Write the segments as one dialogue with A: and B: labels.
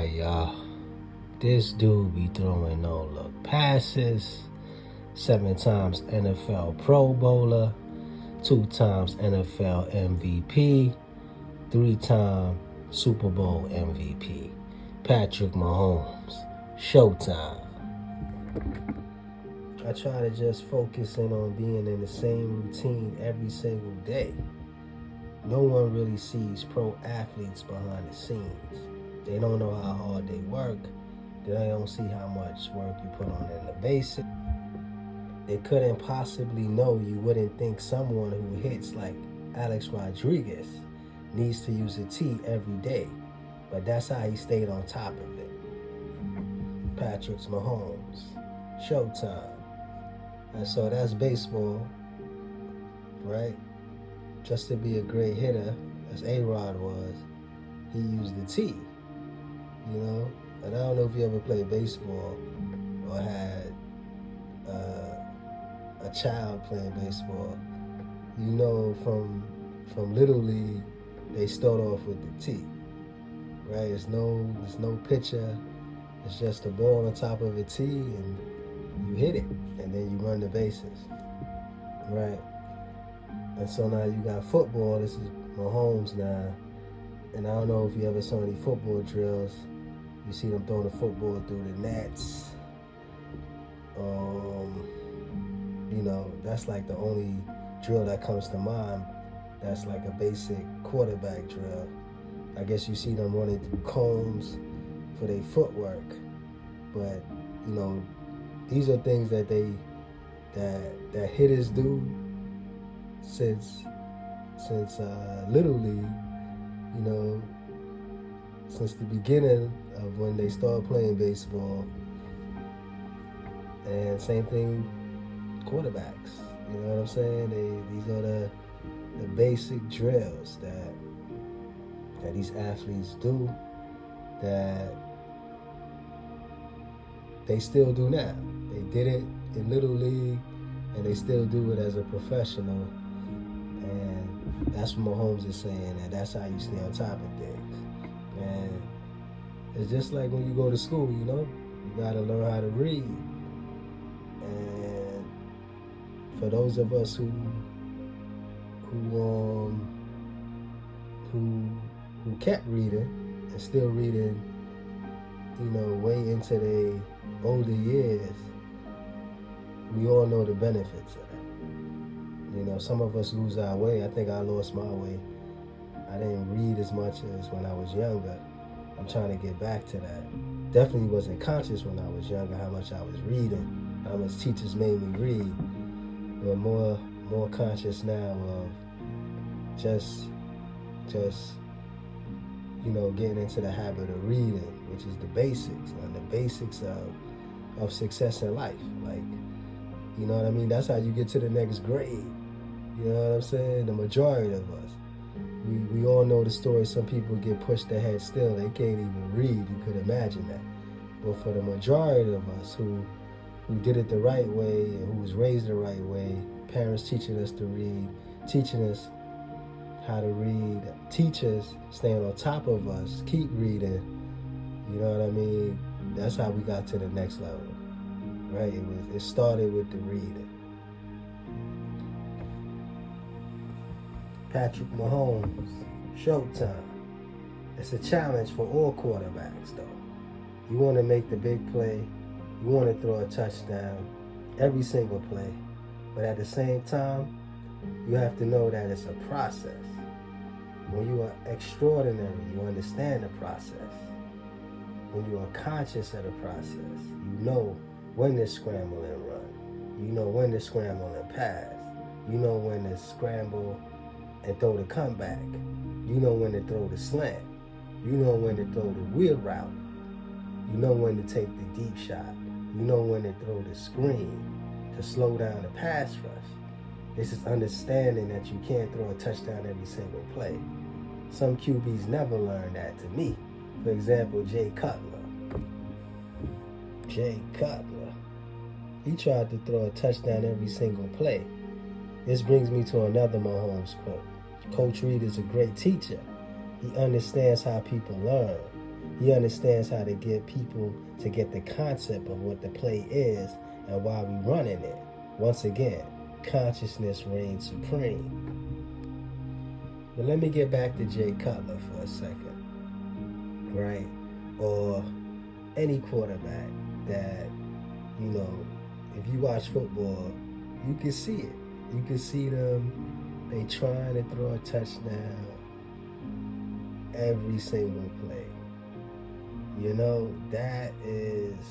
A: Alright, y'all. This dude be throwing no-look passes. 7 times NFL Pro Bowler. 2 times NFL MVP. 3-time Super Bowl MVP. Patrick Mahomes. Showtime. I try to just focus in on being in the same routine every single day. No one really sees pro athletes behind the scenes. They don't know how hard they work. They don't see how much work you put on in the basic. They couldn't possibly know you wouldn't think someone who hits like Alex Rodriguez needs to use a tee every day. But that's how he stayed on top of it. Patrick Mahomes. Showtime. And so that's baseball, right? Just to be a great hitter, as A-Rod was, he used the tee, you know? And I don't know if you ever played baseball or had a child playing baseball. You know, from Little League, they start off with the tee, right? There's no pitcher. It's just a ball on top of a tee, and you hit it, and then you run the bases, right? And so now you got football. This is Mahomes now. And I don't know if you ever saw any football drills. You see them throwing the football through the nets. You know, that's like the only drill that comes to mind. That's like a basic quarterback drill. I guess you see them running through cones for their footwork. But, you know, these are things that that hitters do since Little League, you know, since the beginning of when they started playing baseball. And same thing, quarterbacks. You know what I'm saying? These are the basic drills that these athletes do that they still do now. They did it in Little League, and they still do it as a professional. And that's what Mahomes is saying, and that's how you stay on top of things. And it's just like when you go to school, you know, you gotta learn how to read. And for those of us who kept reading and still reading, you know, way into their older years, we all know the benefits of that. You know, some of us lose our way. I think I lost my way. I didn't read as much as when I was younger. I'm trying to get back to that. Definitely wasn't conscious when I was younger how much I was reading, how much teachers made me read. But more conscious now of just you know, getting into the habit of reading, which is the basics, and the basics of success in life. Like, you know what I mean? That's how you get to the next grade. You know what I'm saying? The majority of us. We all know the story. Some people get pushed ahead still. They can't even read. You could imagine that. But for the majority of us who did it the right way and who was raised the right way, parents teaching us to read, teaching us how to read, teachers staying on top of us, keep reading, you know what I mean? That's how we got to the next level, right? It started with the reading. Patrick Mahomes, Showtime. It's a challenge for all quarterbacks, though. You want to make the big play. You want to throw a touchdown every single play. But at the same time, you have to know that it's a process. When you are extraordinary, you understand the process. When you are conscious of the process, you know when to scramble and run. You know when to scramble and pass. You know when to scramble and throw the comeback. You know when to throw the slant. You know when to throw the wheel route. You know when to take the deep shot. You know when to throw the screen to slow down the pass rush. This is understanding that you can't throw a touchdown every single play. Some QBs never learn that to me. For example, Jay Cutler. He tried to throw a touchdown every single play. This brings me to another Mahomes quote. Coach Reed is a great teacher. He understands how people learn. He understands how to get people to get the concept of what the play is and why we running it. Once again, consciousness reigns supreme. But let me get back to Jay Cutler for a second, right? Or any quarterback that, if you watch football, you can see it. You can see them, they trying to throw a touchdown every single play. That is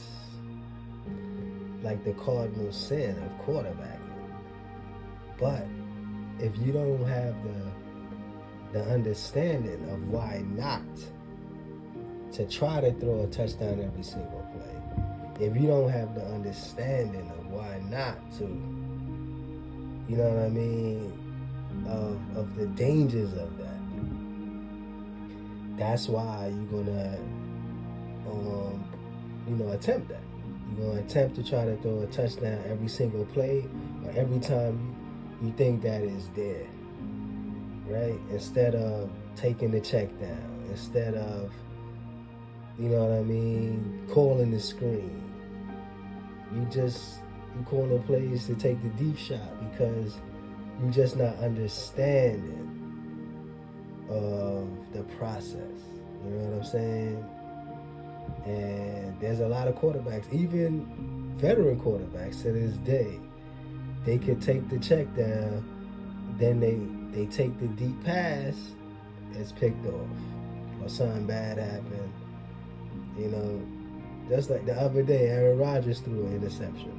A: like the cardinal sin of quarterbacking. But if you don't have the understanding of why not to try to throw a touchdown every single play, if you don't have the understanding of why not to, of the dangers of that, that's why you're gonna attempt that. You're gonna attempt to try to throw a touchdown every single play or every time you think that is there, right? Instead of taking the check down, instead of calling the screen, you calling plays to take the deep shot because you just not understanding of the process. You know what I'm saying? And there's a lot of quarterbacks, even veteran quarterbacks to this day, they could take the check down, then they take the deep pass, it's picked off, or something bad happened. Just like the other day, Aaron Rodgers threw an interception.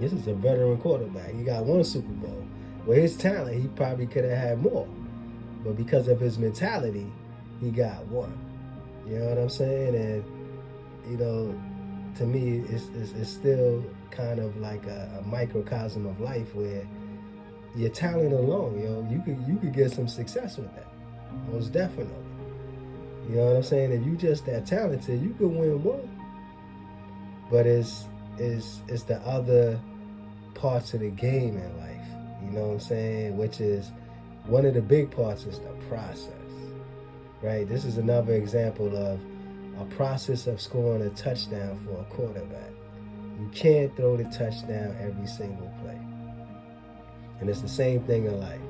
A: This is a veteran quarterback. He got one Super Bowl. With his talent, he probably could have had more. But because of his mentality, he got one. You know what I'm saying? And, to me, it's still kind of like a microcosm of life where your talent alone, you could get some success with that. Most definitely. You know what I'm saying? If you just that talented, you could win one. But it's the other parts of the game in life, you know what I'm saying? Which is, one of the big parts is the process, right? This is another example of a process of scoring a touchdown for a quarterback. You can't throw the touchdown every single play. And it's the same thing in life.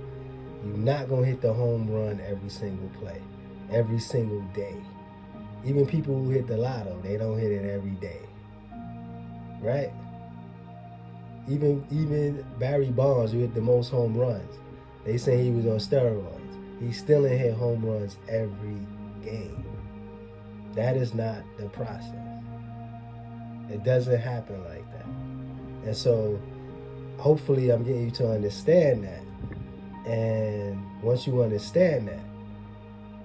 A: You're not going to hit the home run every single play, every single day. Even people who hit the lotto, they don't hit it every day. Right? Even Barry Bonds, who hit the most home runs, they say he was on steroids. He still ain't hit home runs every game. That is not the process. It doesn't happen like that. And so, hopefully I'm getting you to understand that. And once you understand that,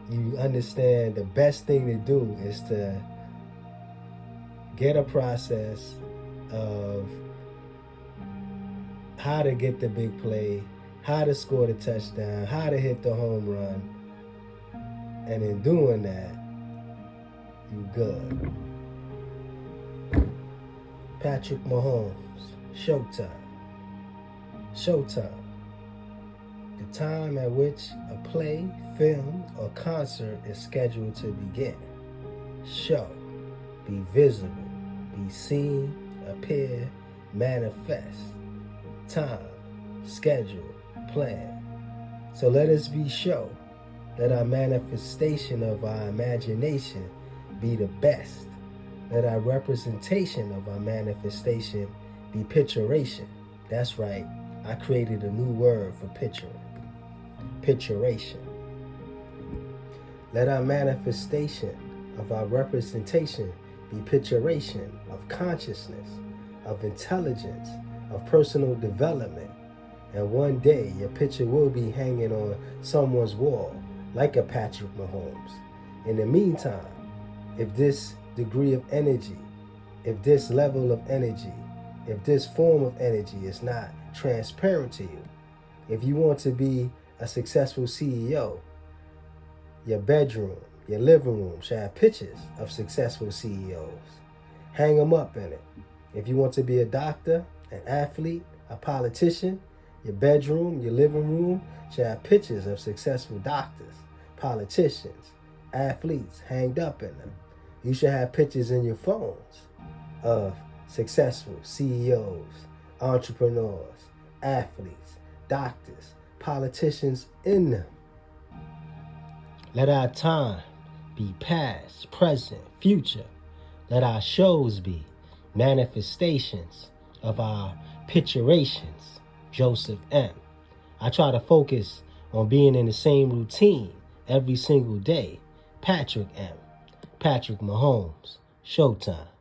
A: you understand the best thing to do is to get a process of how to get the big play, how to score the touchdown, how to hit the home run. And in doing that, you good. Patrick Mahomes, Showtime. Showtime. The time at which a play, film, or concert is scheduled to begin. Show. Be visible. Be seen. Appear. Manifest. Time. Schedule. Plan. So let us be show. Let our manifestation of our imagination be the best. Let our representation of our manifestation be picturation. That's right. I created a new word for picturing. Picturation. Let our manifestation of our representation be picturation of consciousness, of intelligence, of personal development. And one day your picture will be hanging on someone's wall like a Patrick Mahomes. In the meantime, if this degree of energy, if this level of energy, if this form of energy is not transparent to you, if you want to be a successful CEO, your bedroom, your living room should have pictures of successful CEOs. Hang them up in it. If you want to be a doctor, an athlete, a politician, your bedroom, your living room should have pictures of successful doctors, politicians, athletes hanged up in them. You should have pictures in your phones of successful CEOs, entrepreneurs, athletes, doctors, politicians in them. Let our time be past, present, future. Let our shows be manifestations of our picturations. JosephM. I try to focus on being in the same routine every single day. Patrick M. Patrick Mahomes. Showtime.